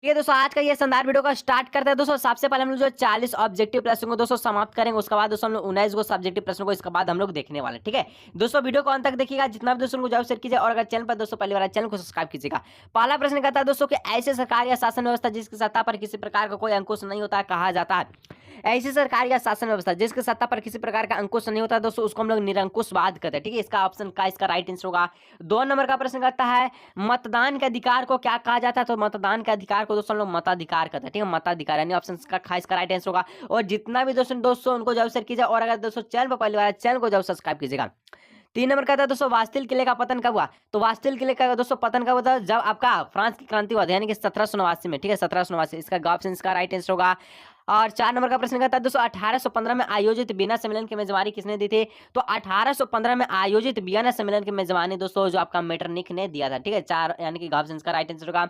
ये दोस्तों आज का ये शानदार वीडियो का स्टार्ट करते हैं दोस्तों। सबसे पहले हम लोग जो 40 ऑब्जेक्टिव प्रश्न को दोस्तों समाप्त करेंगे, उसके बाद दोस्तों हम लोग 19 को सब्जेक्टिव प्रश्न को इसके बाद हम लोग देखने वाले हैं, ठीक है। दोस्तों वीडियो को अंत तक देखिएगा, जितना भी दोस्तों को जरूर शेयर कीजिए और अगर चैनल पर दोस्तों पहली बार चैनल को सब्सक्राइब कीजिएगा। पहला प्रश्न कहता है दोस्तों कि ऐसे सरकार या शासन व्यवस्था जिसकी सत्ता पर किसी प्रकार का कोई अंकुश नहीं होता है, कहा जाता है। ऐसी सरकार या शासन व्यवस्था जिसकी सत्ता पर किसी प्रकार का अंकुश नहीं होता है दोस्तों, उसको हम लोग निरंकुशवाद कहते हैं, ठीक है। इसका ऑप्शन का इसका राइट आंसर होगा। 2 नंबर का प्रश्न कहता है मतदान के अधिकार को क्या कहा जाता है, तो मतदान के अधिकार को दोस्तों हम लोग मताधिकार कहते हैं, ठीक है। मताधिकार यानी ऑप्शन का खा इसका राइट आंसर होगा। और जितना भी दोस्तों उनको जरूर शेयर कीजिए और अगर दोस्तों चैनल पर पहली बार चैनल को जरूर सब्सक्राइब कीजिएगा। 3 नंबर कहता है दोस्तों वास्तिल किले का पतन कब हुआ, तो वास्तिल किले का दोस्तों पतन कब हुआ था, जब आपका फ्रांस की क्रांति हुआ था, यानी कि 1789 में, ठीक है। 1789 इसका ऑप्शन इसका राइट आंसर होगा। और 4 नंबर का प्रश्न कहता है दोस्तों 1815 में आयोजित वियना सम्मेलन की मेजबानी किसने दी थी, तो 1815 में आयोजित वियना सम्मेलन की मेजबानी दोस्तों जो आपका मेटरनिख ने दिया था, ठीक है। 4 यानी कि ऑप्शन का राइट आंसर होगा।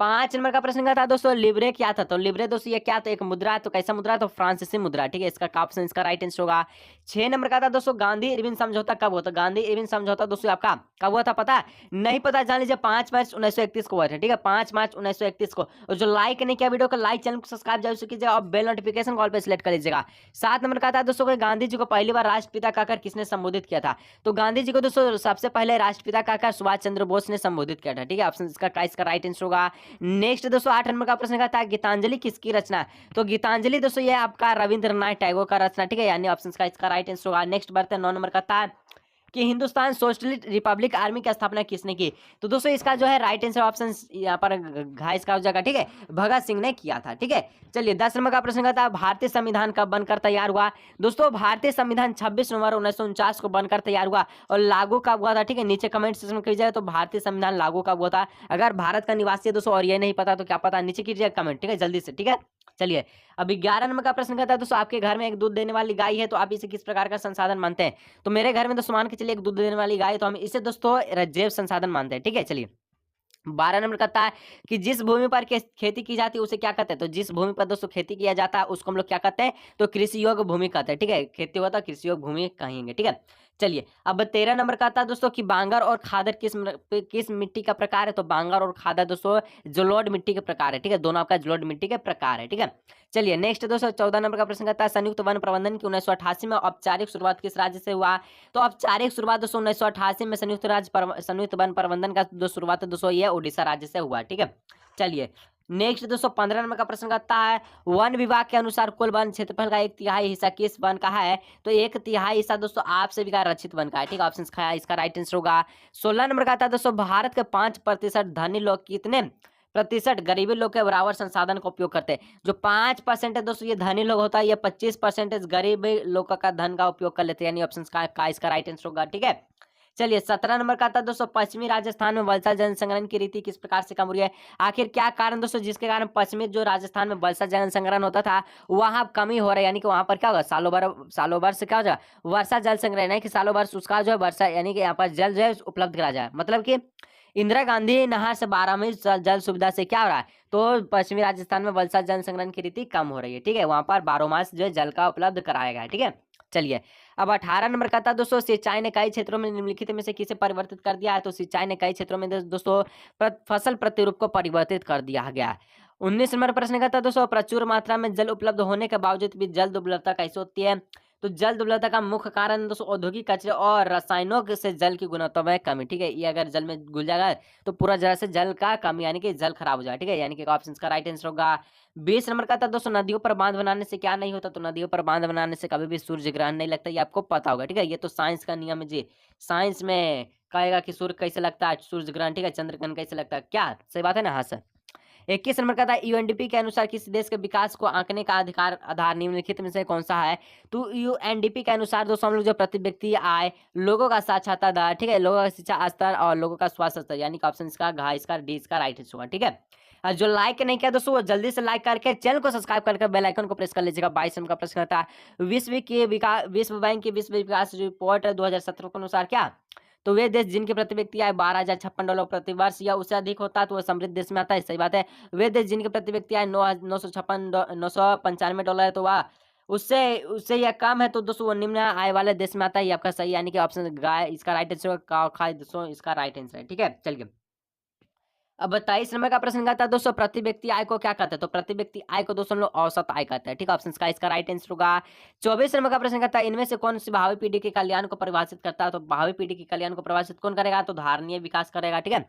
5 नंबर का प्रश्न का था दोस्तों लिब्रे क्या था, तो लिब्रे दोस्तों ये क्या, तो एक मुद्रा है, तो कैसा मुद्रा है, तो फ्रांसीसी मुद्रा, ठीक है। इसका ऑप्शन इसका राइट आंसर होगा। 6 नंबर का था दोस्तों गांधी इरविन समझौता कब हुआ था, गांधी इरविन समझौता दोस्तों आपका कब हुआ था पता है? नहीं पता जान लीजिए 5 मार्च 1931 को हुआ था, ठीक है। 5 मार्च 1931 को। और जो लाइक नहीं किया वीडियो को लाइक, चैनल को सब्सक्राइब जरूर कीजिएगा और बेल नोटिफिकेशन कॉल पर सिलेक्ट कर लीजिएगा। 7 नंबर का था दोस्तों कि गांधी जी को पहली बार राष्ट्रपिता कहकर किसने संबोधित किया था, तो गांधी जी को दोस्तों सबसे पहले राष्ट्रपिता कहकर सुभाष चंद्र बोस ने संबोधित किया था, ठीक है। ऑप्शन इसका राइट आंसर होगा। नेक्स्ट दोस्तों 8 नंबर का प्रश्न कहता है गीतांजलि किसकी रचना है, तो गीतांजलि दोस्तों ये आपका रविंद्रनाथ टैगोर का रचना, ठीक है। यानी ऑप्शन का इसका राइट आंसर होगा। नेक्स्ट बढ़ते हैं 9 नंबर का था कि हिंदुस्तान सोशलिस्ट रिपब्लिक आर्मी की स्थापना किसने की, तो दोस्तों इसका जो है राइट आंसर ऑप्शन यहाँ पर घाइस का हो जाएगा, ठीक है। भगत सिंह ने किया था, ठीक है। चलिए 10 नंबर का प्रश्न कहता है भारतीय संविधान कब बनकर तैयार हुआ, दोस्तों भारतीय संविधान 26 नवंबर 1949 को बनकर तैयार हुआ और लागू कब हुआ था, ठीक है। नीचे कमेंट सेक्शन में कीजिएगा तो भारतीय संविधान लागू कब हुआ था। अगर भारत का निवासी है दोस्तों और ये नहीं पता तो क्या पता, नीचे कीजिएगा कमेंट, ठीक है, जल्दी से, ठीक है। चलिए अभी 11 नंबर का प्रश्न कहता है दोस्तों आपके घर में एक दूध देने वाली गाय है, तो आप इसे किस प्रकार का संसाधन मानते हैं, तो मेरे घर में दोस्तों मान के चलिए एक दूध देने वाली गाय है, तो हम इसे दोस्तों जैव संसाधन मानते हैं, ठीक है। चलिए 12 नंबर कहता है कि जिस भूमि पर खेती की जाती है उसे क्या कहते हैं, तो जिस भूमि पर दोस्तों खेती किया जाता है उसको हम लोग क्या कहते हैं, तो कृषि योग्य भूमि कहते हैं, ठीक है। खेती होता है कृषि योग्य भूमि कहेंगे, ठीक है। चलिए अब 13 नंबर कहता है दोस्तों कि बांगर और खादर किस मिट्टी का प्रकार है, तो बांगर और खादर दोस्तों जलोढ़ मिट्टी के प्रकार है, ठीक है। दोनों आपका जलोढ़ मिट्टी के प्रकार है, ठीक है। चलिए नेक्स्ट दोस्तों 14 नंबर का प्रश्न कहता है संयुक्त वन प्रबंधन की 1988 में औपचारिक शुरुआत किस राज्य से हुआ, तो औपचारिक शुरुआत दोस्तों 1988 में संयुक्त वन प्रबंधन का जो शुरुआत है दोस्तों ये उड़ीसा राज्य से हुआ, ठीक है। चलिए नेक्स्ट दोस्तों 15 नंबर का प्रश्न करता है वन विभाग के अनुसार कुल वन क्षेत्रफल का 1/3 हिस्सा किस वन का है, तो 1/3 हिस्सा दोस्तों आपसे भी रक्षित वन का है, ठीक है। ऑप्शन का इसका राइट आंसर होगा। 16 नंबर का था दोस्तों भारत के 5% धनी लोग कितने प्रतिशत गरीबी लोग के बराबर संसाधन का उपयोग करते हैं, जो 5% है दोस्तों ये धनी लोग होता है, ये 25% गरीबी लोग का धन का उपयोग कर लेते हैं, यानी ऑप्शन का इसका राइट आंसर होगा, ठीक है। चलिए 17 नंबर का था दोस्तों पश्चिमी राजस्थान में वलसा जल संग्रहण की रीति किस प्रकार से कम हो रही है, आखिर क्या कारण दोस्तों जिसके कारण पश्चिमी जो राजस्थान में वलसा जल संग्रहण होता था वहां कमी हो रहा है, यानी कि वहां पर क्या होगा सालों भर से क्या हो जाएगा वर्षा जल संग्रहण है कि सालों भर उसका जो है वर्षा यानी कि यहाँ पर जल जो है उपलब्ध करा जाए, मतलब कि इंदिरा गांधी नहर से 12 जल सुविधा से क्या हो रहा है, तो पश्चिमी राजस्थान में वलसा जल संग्रहण की रीति कम हो रही है, ठीक है। वहां पर 12 मास जो है जल का उपलब्ध कराया गया है, ठीक है। चलिए अब 18 नंबर का था दोस्तों सिंचाई ने कई क्षेत्रों में निम्नलिखित में से किसे परिवर्तित कर दिया है, तो सिंचाई ने कई क्षेत्रों में दोस्तों फसल प्रतिरूप को परिवर्तित कर दिया गया है। 19 नंबर प्रश्न का था दोस्तों प्रचुर मात्रा में जल उपलब्ध होने के बावजूद भी जल दुर्लभता कैसे होती है, तो जल दुर्लभता का मुख्य कारण दोस्तों औद्योगिक कचरे और रसायनों से जल की गुणवत्ता में कमी, ठीक है। ये अगर जल में घुल जाएगा तो पूरा जरा से जल का कमी यानी कि जल खराब हो जाएगा, ठीक है। यानी कि ऑप्शन का राइट आंसर होगा। 20 नंबर का था दोस्तों नदियों पर बांध बनाने से क्या नहीं होता, तो नदियों पर बांध बनाने से कभी भी सूर्य ग्रहण नहीं लगता, ये आपको पता होगा, ठीक है। ये तो साइंस का नियम है जी, साइंस में कहेगा कि सूर्य कैसे लगता है सूर्य ग्रहण, ठीक है, चंद्र ग्रहण कैसे लगता है, क्या सही बात है ना, हाँ सर। 21 नंबर का था यूएनडीपी के अनुसार किसी देश के विकास को आंकने का अधिकार आधार निम्नलिखित में से कौन सा है, तो यूएनडीपी के अनुसार दोस्तों हम लोग जो प्रति व्यक्ति आय, लोगों का साक्षरता दर, ठीक है, लोगों का शिक्षा स्तर और लोगों का स्वास्थ्य स्तर, यानी कि ऑप्शन इसका घा इसका डी इसका राइट आंसर होगा, ठीक है। और जो लाइक नहीं किया दोस्तों वो जल्दी से लाइक करके चैनल को सब्सक्राइब करके बेल आइकन को प्रेस कर लीजिएगा। 22 नंबर का प्रश्न था विश्व बैंक की विश्व विकास रिपोर्ट 2017 के अनुसार क्या, तो वे देश जिनके प्रति व्यक्ति आय $12,056 प्रति वर्ष या उससे अधिक होता है तो वह समृद्ध देश में आता है, सही बात है। वे देश जिनके प्रति व्यक्ति आय 995 है तो वह उससे उससे यह कम है तो दोस्तों वो निम्न आय वाले देश में आता है, ये आपका सही यानी कि ऑप्शन गाय इसका राइट आंसर होगा, खा दोस्तों इसका राइट आंसर है, ठीक है। चलिए अब 23 नंबर का प्रश्न कहता है दोस्तों, प्रति व्यक्ति आय को क्या कहते हैं? तो प्रति व्यक्ति आय को दोस्तों हम लोग औसत आय कहते हैं। ठीक है, ऑप्शन का इसका राइट आंसर होगा। 24 नंबर का प्रश्न कहता है, इनमें से कौन सी भावी पीढ़ी के कल्याण को परिभाषित करता है? तो भावी पीढ़ी के कल्याण को परिभाषित कौन करेगा? तो धारणीय विकास करेगा। ठीक है,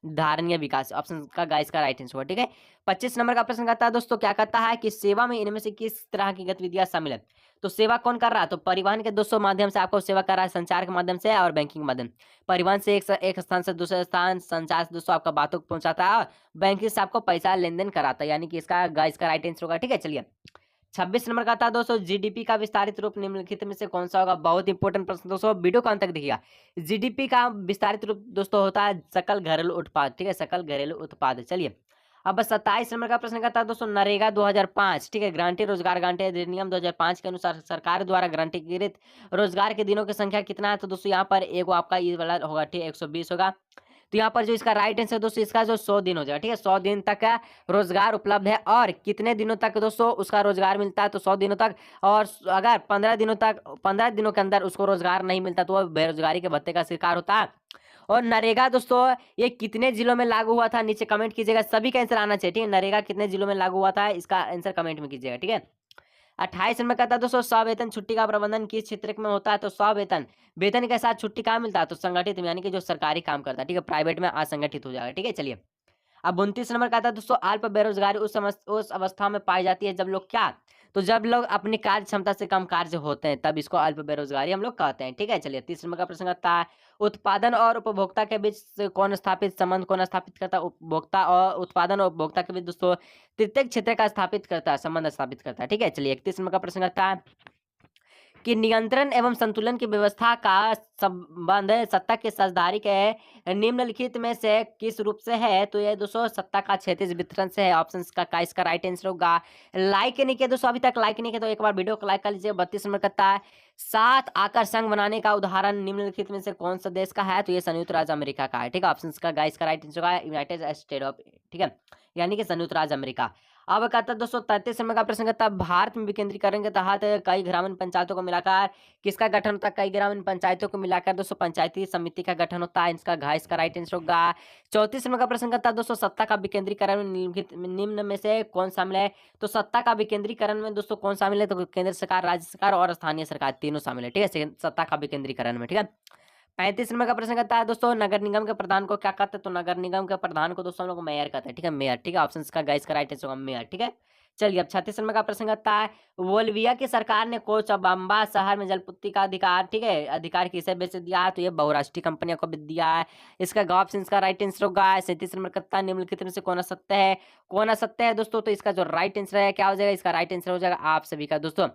धारणीय विकास ऑप्शन का गाइस का राइट आंसर होगा। ठीक है, 25 नंबर का प्रश्न कहता है दोस्तों, क्या कहता है कि सेवा में इनमें से किस तरह की गतिविधियां शामिल है? तो सेवा कौन कर रहा है? तो परिवहन के दोस्तों माध्यम से आपको सेवा कर रहा है, संचार के माध्यम से और बैंकिंग के माध्यम। परिवहन से एक स्थान से दूसरे स्थान, संचार से दोस्तों आपका बातों को पहुंचाता है, और बैंकिंग से आपको पैसा लेन देन कराता है, यानी कि इसका गाइस का राइट आंसर होगा। ठीक है, चलिए 26 नंबर का था दोस्तों, जीडीपी का विस्तारित रूप निम्नलिखित में से कौन सा होगा? बहुत इंपॉर्टेंट प्रश्न दोस्तों, वीडियो को अंत तक देखिएगा। जीडीपी का विस्तारित रूप दोस्तों होता है सकल घरेलू उत्पाद। ठीक है, सकल घरेलू उत्पाद। चलिए अब 27 नंबर का प्रश्न कहता है दोस्तों, नरेगा 2005, ठीक है, ग्रांटीय रोजगार गारंटी अधिनियम 2005 के अनुसार सरकार द्वारा गारंटीकृत रोजगार के दिनों की संख्या कितना है? तो दोस्तों यहाँ पर एगो आपका ये वाला होगा, ठीक है, 120 होगा। तो यहाँ पर जो इसका राइट आंसर दोस्तों, इसका जो 100 दिन हो जाएगा। ठीक है, 100 दिन तक का रोजगार उपलब्ध है, और कितने दिनों तक दोस्तों उसका रोजगार मिलता है? तो 100 दिनों तक। और अगर 15 दिनों तक, 15 दिनों के अंदर उसको रोजगार नहीं मिलता तो वह बेरोजगारी के भत्ते का शिकार होता है। और नरेगा दोस्तों ये कितने जिलों में लागू हुआ था? नीचे कमेंट कीजिएगा, सभी का आंसर आना चाहिए। ठीक है, नरेगा कितने जिलों में लागू हुआ था, इसका आंसर कमेंट में कीजिएगा। ठीक है, 28 नंबर कहता है दोस्तों, सवेतन छुट्टी का प्रबंधन किस क्षेत्र में होता है? तो सवेतन, वेतन के साथ छुट्टी कहाँ मिलता है? तो संगठित में, यानी कि जो सरकारी काम करता है। ठीक है, प्राइवेट में असंगठित हो जाएगा। ठीक है, चलिए अब 29 नंबर का था दोस्तों, अल्प बेरोजगारी उस अवस्था में पाई जाती है जब लोग क्या? तो जब लोग अपनी कार्य क्षमता से कम कार्य होते हैं, तब इसको अल्प बेरोजगारी हम लोग कहते हैं। ठीक है, चलिए 30 नंबर का प्रश्न आता है, उत्पादन और उपभोक्ता के बीच कौन स्थापित संबंध कौन स्थापित करता है? उपभोक्ता और उत्पादन और उपभोक्ता के बीच दोस्तों तृतीय क्षेत्र का स्थापित करता है, संबंध स्थापित करता है। ठीक है, चलिए 31 नंबर का प्रश्न आता है कि नियंत्रण एवं संतुलन की व्यवस्था का संबंध सत्ता के साझेदारी के निम्नलिखित में से किस रूप से है? तो ये दोस्तों सत्ता का क्षैतिज वितरण से है। ऑप्शन का इसका राइट आंसर होगा। लाइक नहीं किया दोस्तों, अभी तक लाइक नहीं किया तो एक बार वीडियो को लाइक कर लीजिए। 32 नंबर करता है, 7 आकर संघ बनाने का उदाहरण निम्नलिखित में से कौन सा देश का है? तो ये संयुक्त राज्य अमेरिका का है। ठीक है, ऑप्शन का गाइस का राइट आंसर होगा यूनाइटेड स्टेट ऑफ, ठीक है, यानी कि संयुक्त राज्य अमेरिका। अब कहता है दोस्तों 33 नंबर का प्रश्न कहता है, भारत में विकेंद्रीकरण के तहत कई ग्रामीण पंचायतों को मिलाकर किसका गठन होता है? कई ग्रामीण पंचायतों को मिलाकर दोस्तों पंचायती समिति का गठन होता है। इसका घास का राइट आंसर होगा। 34 नंबर का प्रश्न कहता है दोस्तों, सत्ता का विकेंद्रीकरण में निम्न में से कौन शामिल है? तो सत्ता का विकेंद्रीकरण में दोस्तों कौन शामिल है? तो केंद्र सरकार, राज्य सरकार और स्थानीय सरकार, तीनों शामिल है। ठीक है, सत्ता का विकेंद्रीकरण में। ठीक है, 35 नंबर का प्रश्न कहता है दोस्तों, नगर निगम के प्रधान को क्या कहते हैं? तो नगर निगम के प्रधान को दोस्तों हम लोग मेयर कहते हैं। ठीक है, मेयर। ठीक है, ऑप्शन का गाइस का राइट आंसर होगा मेयर। ठीक है, चलिए अब 36 नंबर का प्रश्न कहता है, बोल्विया की सरकार ने कोचबंबा शहर में जलपूर्ति का अधिकार, ठीक है, अधिकार किसे बेच दिया है? तो ये बहुराष्ट्रीय कंपनियों को बेच दिया है। इसका ऑप्शन का राइट आंसर होगा। 37 नंबर कहता है, निम्नलिखित में से कौन असत्य है? कौन असत्य है दोस्तों? तो इसका जो राइट आंसर है क्या हो जाएगा? इसका राइट आंसर हो जाएगा आप सभी का दोस्तों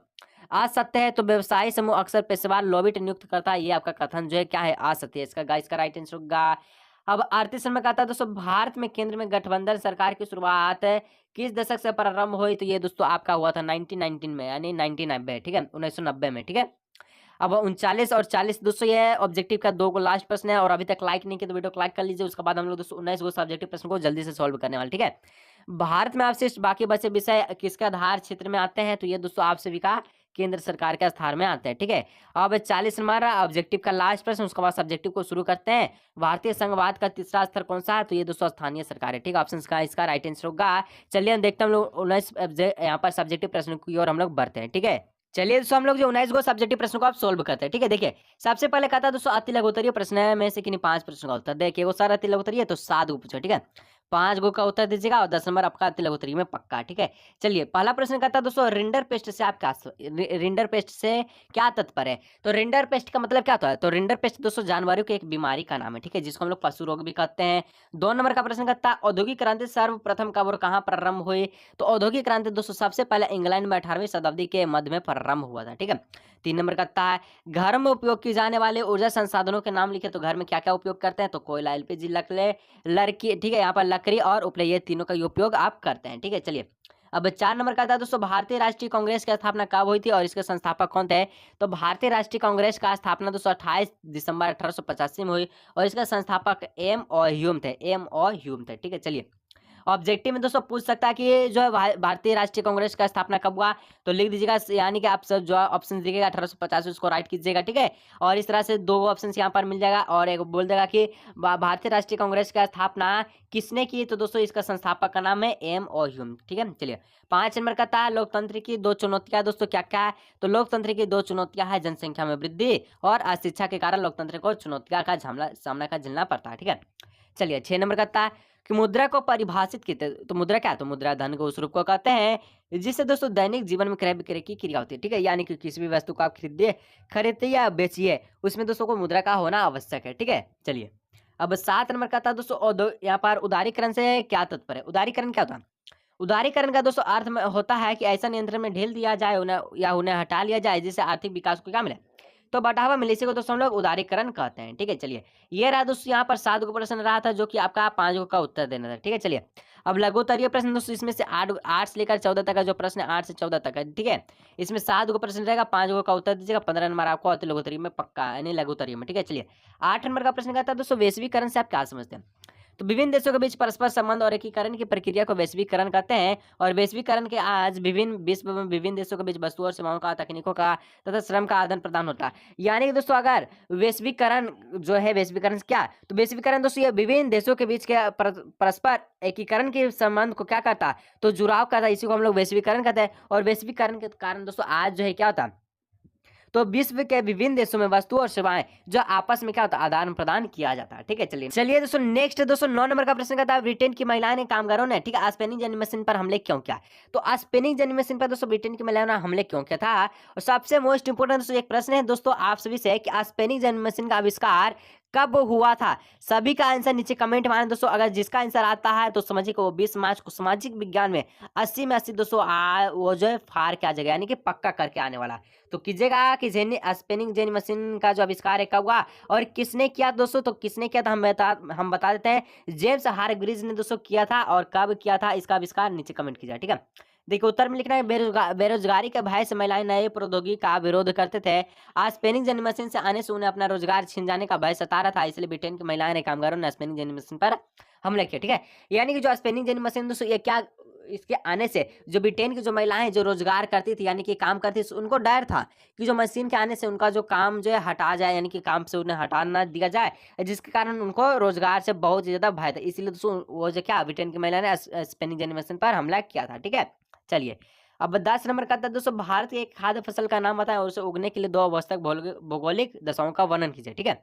असत्य है। तो व्यवसायी समूह अक्सर पेशेवर लॉबिस्ट नियुक्त करता है, ये आपका कथन जो है क्या है? असत्य है। इसका गाइस का राइट आंसर होगा। अब 38 नंबर कहता है दोस्तों, भारत में केंद्र में गठबंधन सरकार की शुरुआत किस दशक से प्रारंभ हुई? तो ये दोस्तों आपका हुआ था 1919 में, यानी 1990। ठीक है, 1990 में। ठीक है, अब 39 और 40 दोस्तों ये ऑब्जेक्टिव का 2 को लास्ट प्रश्न है, और अभी तक लाइक नहीं किया तो वीडियो को लाइक कर लीजिए। उसके बाद हम लोग दोस्तों 19 को सब्जेक्टिव प्रश्न को जल्दी से सॉल्व करने वाले। ठीक है, भारत में आपसे बाकी बचे विषय किसके आधार क्षेत्र में आते हैं? तो ये दोस्तों आप सभी का केंद्र सरकार के स्थान में आते हैं। ठीक है, अब 40 हमारा ऑब्जेक्टिव का लास्ट प्रश्न, उसके बाद सब्जेक्टिव को शुरू करते हैं। भारतीय संघवाद का तीसरा स्तर कौन सा है? तो ये दोस्तों स्थानीय सरकार है। ठीक है, ऑप्शन का इसका राइट आंसर होगा। चलिए हम देखते हैं, हम लोग 19 यहाँ पर सब्जेक्टिव प्रश्न की ओर हम लोग बढ़ते हैं। ठीक है, चलिए दोस्तों हम लोग जो 19 को सब्जेक्टिव प्रश्न को आप सोल्व करते हैं। ठीक है, देखिए सबसे पहले कहता है दोस्तों अति लघुत्तरीय प्रश्न है में से किन्हीं 5 प्रश्नों का उत्तर। देखिए वो सारा अति लघुत्तरीय है तो 7 को पूछो। ठीक है, 5 गो का उत्तर दीजिएगा और 10 नंबर आपका अति लघुत्तरीय में पक्का। ठीक है, चलिए पहला प्रश्न कहता है दोस्तों, रिंडर पेस्ट से आप क्या रिंडर पेस्ट से क्या तात्पर्य है? तो रिंडर पेस्ट का मतलब क्या होता है? तो रिंडर पेस्ट दोस्तों जानवरों की एक बीमारी का नाम है। ठीक है, जिसको हम लोग पशु रोग भी कहते हैं। 2 नंबर का प्रश्न कहता है, औद्योगिक क्रांति सर्वप्रथम कब और कहाँ प्रारंभ हुई? तो औद्योगिक क्रांति दोस्तों सबसे पहले इंग्लैंड में 18वीं शताब्दी के मध्य में प्रारंभ हुआ था। ठीक है, 3 नंबर कहता है, घर में उपयोग किए जाने वाले ऊर्जा संसाधनों के नाम लिखे। तो घर में क्या क्या उपयोग करते हैं? तो कोयला, एलपीजी, लड़की, ठीक है, यहाँ पर लकड़ी और उपले, ये तीनों का उपयोग आप करते हैं। ठीक है, चलिए अब 4 नंबर का था दोस्तों, भारतीय राष्ट्रीय कांग्रेस की स्थापना कब हुई थी और इसके संस्थापक कौन थे? तो भारतीय राष्ट्रीय कांग्रेस का स्थापना दोस्तों 28 दिसंबर 1885 में हुई और इसका संस्थापक एम और ह्यूम थे। ठीक है, चलिए ऑब्जेक्टिव में दोस्तों पूछ सकता है कि ये जो है भारतीय राष्ट्रीय कांग्रेस का स्थापना कब हुआ, तो लिख दीजिएगा, यानी कि आप सब जो ऑप्शन दिखेगा 1850 उसको राइट कीजिएगा, ठीक है। और इस तरह से दो ऑप्शन यहाँ पर मिल जाएगा, और एक बोल देगा कि भारतीय राष्ट्रीय कांग्रेस का स्थापना किसने की, तो दोस्तों इसका संस्थापक का नाम है एम ओ ह्यूम, ठीक है। चलिए 5 नंबर का था लोकतंत्र की 2 चुनौतियां, दोस्तों क्या क्या है, तो लोकतंत्र की 2 चुनौतियां है जनसंख्या में वृद्धि और अशिक्षा के कारण लोकतंत्र को चुनौतियां का सामना का झेलना पड़ता है, ठीक है। चलिए 6 नंबर का था कि मुद्रा को परिभाषित कीते, तो मुद्रा क्या है, तो मुद्रा धन को उस रूप को कहते हैं जिससे दोस्तों दैनिक जीवन में क्रय विक्रय की क्रिया होती है, ठीक है। यानी कि किसी भी वस्तु को आप खरीदते या बेचिए, उसमें दोस्तों को मुद्रा का होना आवश्यक है, ठीक है। चलिए अब 7 नंबर का था दोस्तों यहाँ पर उदारीकरण से क्या तात्पर्य है, उदारीकरण क्या होता है, उदारीकरण का दोस्तों अर्थ में होता है कि ऐसा नियंत्रण में ढील दिया जाए उन्हें या उन्हें हटा लिया जाए जिससे आर्थिक विकास को क्या मिले, तो बढ़ावा मिले, इसी को दोस्तों हम लोग उदारीकरण कहते हैं, ठीक है। चलिए ये रहा दोस्तों यहाँ पर 7 गो प्रश्न रहा था जो कि आपका 5 गो का उत्तर देना था, ठीक है। चलिए अब लघुत्तरीय प्रश्न दोस्तों इसमें से 8 से लेकर 14 तक का जो प्रश्न है 8 से 14 तक है, ठीक है। इसमें 7 गो प्रश्न रहेगा, 5 गो का उत्तर दीजिएगा, 15 नंबर आपको आते लघुत्तरीय में पक्का, यानी लघुत्तरीय में, ठीक है। चलिए 8 नंबर का प्रश्न कहता है दोस्तों वैश्वीकरण से आप क्या समझते हैं, तो विभिन्न देशों के बीच परस्पर संबंध और एकीकरण की प्रक्रिया को वैश्वीकरण कहते हैं, और वैश्वीकरण के आज विश्व में विभिन्न देशों के बीच वस्तुओं और सेवाओं का, तकनीकों का तथा श्रम का आदान प्रदान होता है। यानी कि दोस्तों अगर वैश्वीकरण जो है, वैश्वीकरण क्या, तो वैश्वीकरण दोस्तों ये विभिन्न देशों के बीच के परस्पर एकीकरण के संबंध को क्या करता है, तो जुड़ाव करता है, इसी को हम लोग वैश्वीकरण कहते हैं। और वैश्वीकरण के कारण दोस्तों आज जो है क्या होता है, तो विश्व के विभिन्न देशों में वस्तु और सेवाएं जो आपस में क्या होता है, आदान प्रदान किया जाता है, ठीक है। चलिए दोस्तों नेक्स्ट दोस्तों 9 नंबर का प्रश्न कहता है ब्रिटेन की महिलाएं ने कामगारों ने, ठीक है, स्पेनिंग जेनी मशीन पर हमले क्यों किया, तो स्पेनिंग जेनी मशीन पर दोस्तों ब्रिटेन की महिलाओं ने हमले क्यों किया था। और सबसे मोस्ट इंपोर्टेंट दोस्तों एक प्रश्न है दोस्तों आप सभी से कि स्पेनिंग जेनी मशीन का आविष्कार कब हुआ था, सभी का आंसर नीचे कमेंट मारें दोस्तों। अगर जिसका आंसर आता है तो समझिए कि वो 20 मार्च को सामाजिक विज्ञान में 80 में 80 दोस्तों वो जो है फार क्या जगह, यानी कि पक्का करके आने वाला। तो कीजिएगा कि स्पेनिंग जेनी मशीन का जो आविष्कार है कब हुआ और किसने किया दोस्तों, तो किसने किया था हम बता देते हैं, जेम्स हारग्रीव्स ने दोस्तों किया था। और कब किया था इसका आविष्कार नीचे कमेंट कीजिए, ठीक है। देखिए उत्तर में लिखना है बेरोजगारी के भय से महिलाएं नए प्रौद्योगिकी का विरोध करते थे। आज स्पेनिंग जेनी मशीन से आने से उन्हें अपना रोजगार छीन जाने का भय सता रहा था, इसलिए ब्रिटेन की महिलाएं ने कामगारों ने स्पेनिंग जेनी मशीन पर हमला किया, ठीक है। यानी कि जो स्पेनिंग जेनी मशीन दोस्तों ये क्या, इसके आने से जो ब्रिटेन की जो महिलाएं जो रोजगार करती थी यानी कि काम करती थी, उनको डर था कि जो मशीन के आने से उनका जो काम जो है हटा जाए, यानी कि काम से उन्हें हटा ना दिया जाए, जिसके कारण उनको रोजगार से बहुत ज्यादा भय था। इसीलिए दोस्तों वो जो क्या ब्रिटेन की महिला ने स्पेनिंग जेनी मशीन पर हमला किया था, ठीक है। चलिए अब 10 नंबर का था दोस्तों भारत की एक खाद्य फसल का नाम बताएं और उसे उगने के लिए 2 आवश्यक भौगोलिक दशाओं का वर्णन कीजिए, ठीक है।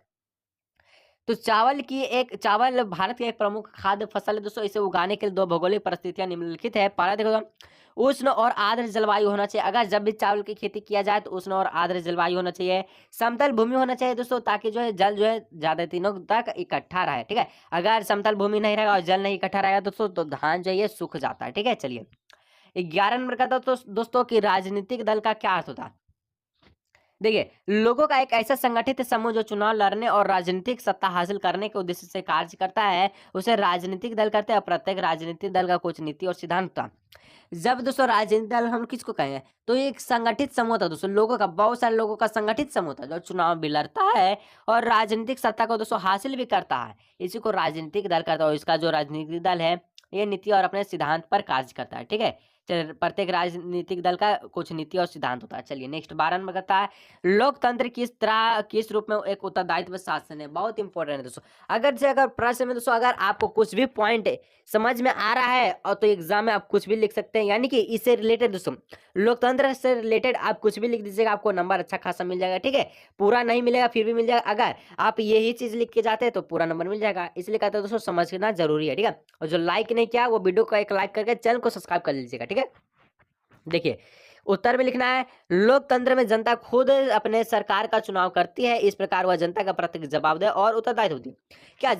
तो चावल भारत की एक प्रमुख खाद्य फसल है दोस्तों, इसे उगाने के लिए 2 भौगोलिक परिस्थितियां निम्नलिखित है। पहला देखो तो उष्ण और आर्द्र जलवायु होना चाहिए, अगर जब भी चावल की खेती किया जाए तो उष्ण और आर्द्र जलवायु होना चाहिए। समतल भूमि होना चाहिए दोस्तों, ताकि जो है जल जो है ज्यादा दिनों तक इकट्ठा रहे, ठीक है। अगर समतल भूमि नहीं रहेगा और जल नहीं इकट्ठा रहेगा दोस्तों तो धान जो है ये सूख जाता है, ठीक है। चलिए 11 नंबर का था तो दोस्तों की राजनीतिक दल का क्या अर्थ होता है। देखिए लोगों का एक ऐसा संगठित समूह जो चुनाव लड़ने और राजनीतिक सत्ता हासिल करने के उद्देश्य से कार्य करता है, उसे राजनीतिक दल कहते हैं। प्रत्येक राजनीतिक दल का कुछ नीति और सिद्धांत होता है। जब दोस्तों राजनीतिक दल हम किसको कहेंगे, तो ये एक संगठित समूह था दोस्तों, लोगों का, बहुत सारे लोगों का संगठित समूह था जो चुनाव भी लड़ता है और राजनीतिक सत्ता को दोस्तों हासिल भी करता है, इसी को राजनीतिक दल कहता है। और इसका जो राजनीतिक दल है ये नीति और अपने सिद्धांत पर कार्य करता है, ठीक है। प्रत्येक राजनीतिक दल का कुछ नीति और सिद्धांत होता है। चलिए नेक्स्ट 12 नंबर कहता है लोकतंत्र किस रूप में एक उत्तरदायित्व शासन है, बहुत इंपॉर्टेंट है दोस्तों। अगर प्रश्न में दोस्तों अगर आपको कुछ भी पॉइंट समझ में आ रहा है और तो एग्जाम में आप कुछ भी लिख सकते हैं, यानी कि इससे रिलेटेड दोस्तों लोकतंत्र से रिलेटेड आप कुछ भी लिख दीजिएगा, आपको नंबर अच्छा खासा मिल जाएगा, ठीक है। पूरा नहीं मिलेगा फिर भी मिल जाएगा, अगर आप यही चीज लिख के जाते हैं तो पूरा नंबर मिल जाएगा। इसलिए कहते हैं दोस्तों समझना जरूरी है, ठीक है। और जो लाइक नहीं किया वो वीडियो को एक लाइक करके चैनल को सब्सक्राइब कर लीजिएगा, ठीक है। देखिए उत्तर में लिखना है लोकतंत्र में जनता खुद अपने सरकार का चुनाव करती है, इस प्रकार वह जनता का प्रत्येक जवाबदेह और उत्तरदायित्व होती है। क्या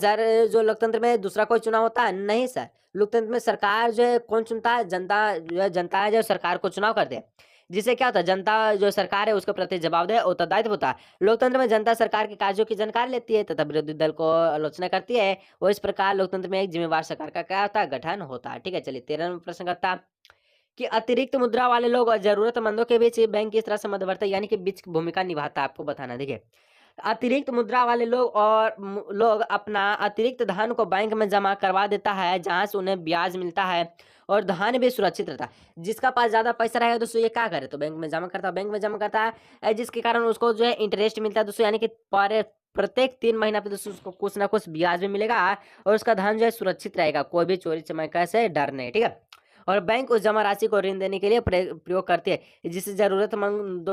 जो लोकतंत्र में दूसरा कोई चुनाव होता है, नहीं सर। लोकतंत्र में सरकार जो है कौन चुनता है, जनता जो है, जनता है जो सरकार को चुनाव करते हैं, जिससे क्या होता है जनता जो सरकार है उसके प्रति जवाबदेह उत्तरदायित्व होता है। लोकतंत्र में जनता सरकार के कार्यों की जानकारी लेती है तथा विरोधी दल को आलोचना करती है, वो इस प्रकार लोकतंत्र में एक जिम्मेवार सरकार का क्या होता है, गठन होता है, ठीक है। चलिए 13 नंबर प्रश्न करता है कि अतिरिक्त मुद्रा वाले लोग और जरूरतमंदों के बीच बैंक किस तरह से मध्यवर्ती यानी कि बीच की भूमिका निभाता है, आपको बताना। देखिए अतिरिक्त मुद्रा वाले लोग अपना अतिरिक्त धन को बैंक में जमा करवा देता है, जहाँ से उन्हें ब्याज मिलता है और धन भी सुरक्षित रहता है। जिसका पास ज़्यादा पैसा रहेगा दोस्तों ये क्या करे, तो बैंक में जमा करता है, बैंक में जमा करता है, जिसके कारण उसको जो है इंटरेस्ट मिलता है दोस्तों, यानी कि प्रत्येक 3 महीना पे दोस्तों उसको कुछ ना कुछ ब्याज भी मिलेगा और उसका धन जो है सुरक्षित रहेगा, कोई भी चोरी चमारी से डर नहीं, ठीक है। और बैंक उस जमा राशि को ऋण देने के लिए प्रयोग करती है, जिससे ज़रूरतमंद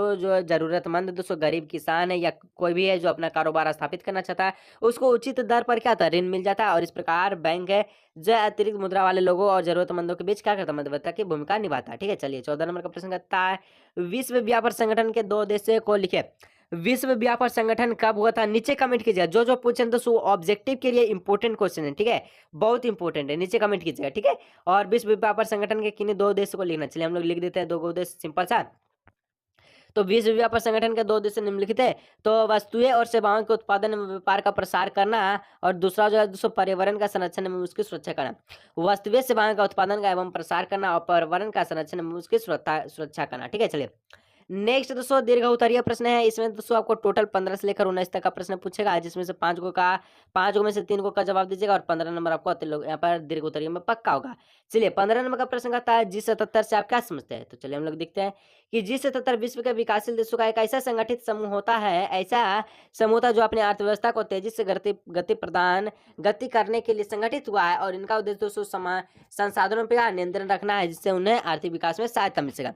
दोस्तों गरीब किसान है या कोई भी है जो अपना कारोबार स्थापित करना चाहता है, उसको उचित दर पर क्या होता है, ऋण मिल जाता है। और इस प्रकार बैंक है जो अतिरिक्त मुद्रा वाले लोगों और जरूरतमंदों के बीच क्या करता है, मध्यस्थता की भूमिका निभाता है, ठीक है। चलिए 14 नंबर का प्रश्न करता है, विश्व व्यापार संगठन के 2 देशों को लिखे। विश्व व्यापार संगठन कब हुआ था, नीचे कमेंट कीजिएगा। जो पूछे दोस्तों ऑब्जेक्टिव के लिए इंपॉर्टेंट क्वेश्चन है, ठीक है, बहुत इंपॉर्टेंट है, नीचे कमेंट कीजिएगा, ठीक है। और विश्व व्यापार संगठन के किन्हीं 2 देशों को लिखना, चलिए हम लोग लिख देते हैं 2 देश, सिंपल सा। तो विश्व व्यापार संगठन के 2 देश निम्नलिखित है, तो वस्तुएं और सेवाओं के उत्पादन एवं व्यापार का प्रसार करना, और दूसरा जो है दोस्तों पर्यावरण का संरक्षण एवं उसकी सुरक्षा करना। वस्तुएं सेवाओं का उत्पादन का एवं प्रसार करना और पर्यावरण का संरक्षण एवं उसकी सुरक्षा करना, ठीक है। चलिए नेक्स्ट दोस्तों दीर्घ उत्तरीय प्रश्न है, इसमें दोस्तों आपको टोटल 15 से लेकर 19 तक का प्रश्न पूछेगा, जिसमें से 5 को में से 3 को का जवाब दीजिएगा और 15 नंबर आपको यहाँ पर दीर्घ उत्तरीय में पक्का होगा। चलिए 15 नंबर का प्रश्न कहता है G77 से आप क्या समझते हैं, तो चलिए हम लोग देखते हैं कि G77 विश्व के विकासशील देशों का एक ऐसा संगठित समूह होता है, ऐसा समूह था जो अपनी अर्थव्यवस्था को तेजी से गति करने के लिए संगठित हुआ है, और इनका उद्देश्य दोस्तों संसाधनों पर नियंत्रण रखना है, जिससे उन्हें आर्थिक विकास में सहायता मिल सकेगा,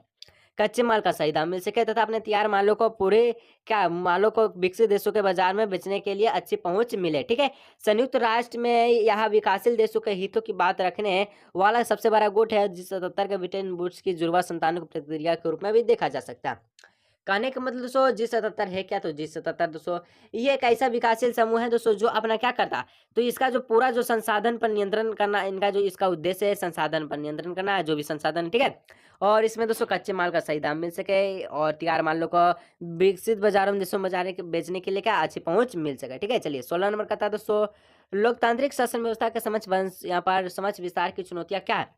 कच्चे माल का सही दाम मिल सके तथा अपने तैयार मालों को विकसित देशों के बाजार में बेचने के लिए अच्छी पहुंच मिले, ठीक है। संयुक्त राष्ट्र में यह विकासशील देशों के हितों की बात रखने वाला सबसे बड़ा गुट है, जिस 77 के ब्रिटेन वुड्स की जुड़वा संतानों की प्रतिक्रिया के रूप में भी देखा जा सकता है। कहने का मतलब दोस्तों G77 है क्या, तो G77 दोस्तों ये एक ऐसा विकासशील समूह है दोस्तों जो अपना क्या करता, तो इसका जो पूरा जो संसाधन पर नियंत्रण करना, इनका जो इसका उद्देश्य है संसाधन पर नियंत्रण करना है, जो भी संसाधन, ठीक है। और इसमें दोस्तों कच्चे माल का सही दाम मिल सके और तैयार मालों को विकसित बाजारों में देशों में बेचने के लिए क्या अच्छी पहुंच मिल सके, ठीक है। चलिए 16 नंबर का था दोस्तों, लोकतांत्रिक शासन व्यवस्था के यहाँ पर समझ विस्तार की चुनौतियां क्या है,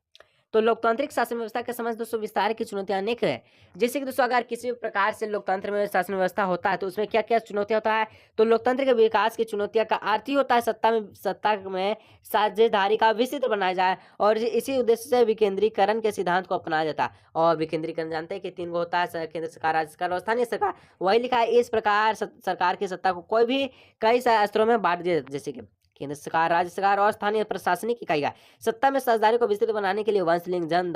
तो लोकतांत्रिक शासन व्यवस्था के समझ दोस्तों विस्तार की चुनौतियां अनेक है। जैसे कि दोस्तों अगर किसी भी प्रकार से लोकतंत्र में शासन व्यवस्था होता है तो उसमें क्या क्या चुनौतियां होता है, तो लोकतंत्र के विकास की चुनौतियां का अर्थ ही होता है सत्ता में साझेदारी का विस्तृत बनाया जाए, और इसी उद्देश्य से विकेंद्रीकरण के सिद्धांत को अपनाया जाता है। और विकेंद्रीकरण जानते हैं कि 3 होता है, केंद्र सरकार, राज्य सरकार और स्थानीय सरकार। वही लिखा है इस प्रकार सरकार की सत्ता को कोई भी कई स्तरों में बांट दिया, जैसे कि केंद्र सरकार, राज्य सरकार और स्थानीय प्रशासनिक इकाइयां। सत्ता में साझेदारी को विस्तृत बनाने के लिए वंश, लिंग, जन,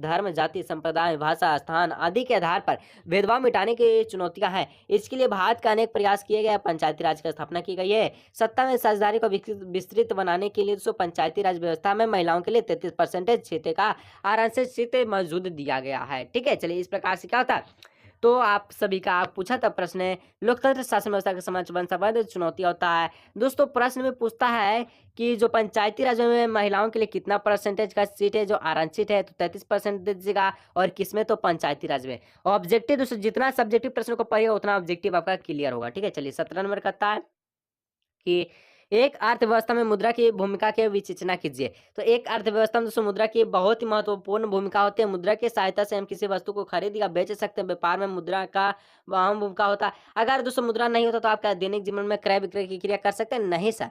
धर्म, जाति, संप्रदाय, भाषा, स्थान आदि के आधार पर भेदभाव मिटाने की चुनौतियां हैं। इसके लिए भारत का अनेक प्रयास किए गए, पंचायती राज की स्थापना की गई है। सत्ता में साझेदारी को विस्तृत बनाने के लिए पंचायती राज व्यवस्था में महिलाओं के लिए 33% क्षेत्र का आरक्षित सीटें मौजूद दिया गया है, ठीक है। चलिए इस प्रकार से क्या होता है, तो आप सभी का आप पूछा था प्रश्न है लोकतंत्र शासन व्यवस्था के समाज वन संबंध चुनौती होता है। दोस्तों प्रश्न में पूछता है कि जो पंचायती राज में महिलाओं के लिए कितना परसेंटेज का सीट है जो आरक्षित है, तो 33% दीजिएगा, और किसमें, तो पंचायती राज में। ऑब्जेक्टिव दोस्तों जितना सब्जेक्टिव प्रश्न को पढ़ेगा उतना ऑब्जेक्टिव आपका क्लियर होगा, ठीक है। चलिए 17 नंबर कहता है कि एक अर्थव्यवस्था में मुद्रा की भूमिका की विवेचना कीजिए, तो एक अर्थव्यवस्था में दोस्तों मुद्रा की बहुत ही महत्वपूर्ण भूमिका होती है। मुद्रा की सहायता से हम किसी वस्तु को खरीद या बेच सकते हैं, व्यापार में मुद्रा का अहम भूमिका होता है। अगर दोस्तों मुद्रा नहीं होता तो आप क्या दैनिक जीवन में क्रय विक्रय की क्रिया कर सकते हैं, नहीं सर,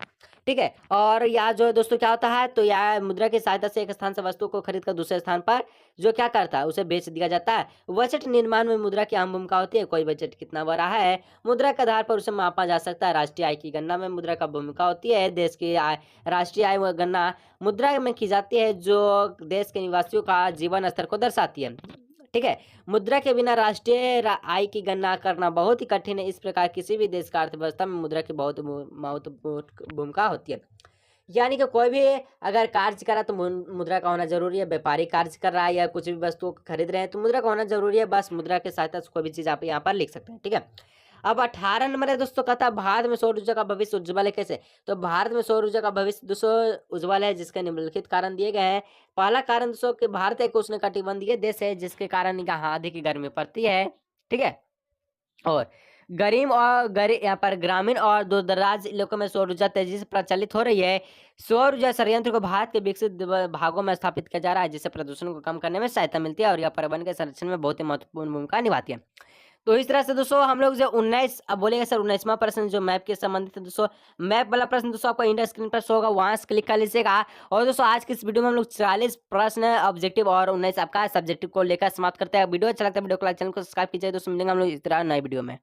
ठीक है। और यह जो है दोस्तों क्या होता है, तो यह मुद्रा की सहायता से एक स्थान से वस्तु को खरीद कर दूसरे स्थान पर जो क्या करता है उसे बेच दिया जाता है। बजट निर्माण में मुद्रा की अहम भूमिका होती है, कोई बजट कितना बड़ा है मुद्रा के आधार पर उसे मापा जा सकता है। राष्ट्रीय आय की गणना में मुद्रा का भूमिका होती है, देश की आय राष्ट्रीय आय व गणना मुद्रा में की जाती है जो देश के निवासियों का जीवन स्तर को दर्शाती है, ठीक है। मुद्रा के बिना राष्ट्रीय आय की गणना करना बहुत ही कठिन है। इस प्रकार किसी भी देश का अर्थव्यवस्था में मुद्रा की बहुत महत्वपूर्ण भूमिका होती है। यानी कि कोई भी अगर कार्य कर रहा है तो मुद्रा का होना जरूरी है, व्यापारिक कार्य कर रहा है या कुछ भी वस्तु खरीद रहे हैं तो मुद्रा का होना जरूरी है। बस मुद्रा के सहायता से कोई भी चीज आप यहाँ पर लिख सकते हैं, ठीक है। अब 18 नंबर है दोस्तों, कहता है भारत में सौर ऊर्जा का भविष्य उज्ज्वल है कैसे, तो भारत में सौर ऊर्जा का भविष्य दोस्तों उज्ज्वल है जिसके निम्नलिखित कारण दिए गए हैं। पहला कारण दोस्तों कि भारत एक उष्णकटिबंधीय देश है जिसके कारण यहाँ अधिक गर्मी पड़ती है, ठीक है। और यहाँ पर ग्रामीण और दूरदराज इलाकों में सौर ऊर्जा तेजी से प्रचलित हो रही है। सौर ऊर्जा संयंत्र को भारत के विकसित भागों में स्थापित किया जा रहा है जिससे प्रदूषण को कम करने में सहायता मिलती है और यह पर्यावरण के संरक्षण में बहुत ही महत्वपूर्ण भूमिका निभाती है। तो इस तरह से दोस्तों हम लोग जो 19 अब बोलेंगे सर 19वां प्रश्न जो मैप के संबंधित है दोस्तों, मैप वाला प्रश्न दोस्तों आपको इंटर स्क्रीन पर शो होगा, वहाँ से क्लिक कर लीजिएगा। और दोस्तों आज की इस वीडियो में हम लोग 40 प्रश्न ऑब्जेक्टिव और 19 आपका सब्जेक्टिव को लेकर समाप्त करते हैं। वीडियो अच्छा लगता है वीडियो को लाइक, चैनल को सब्सक्राइब कीजिए दोस्तों, मिलेंगे हम लोग इस तरह नए वीडियो में।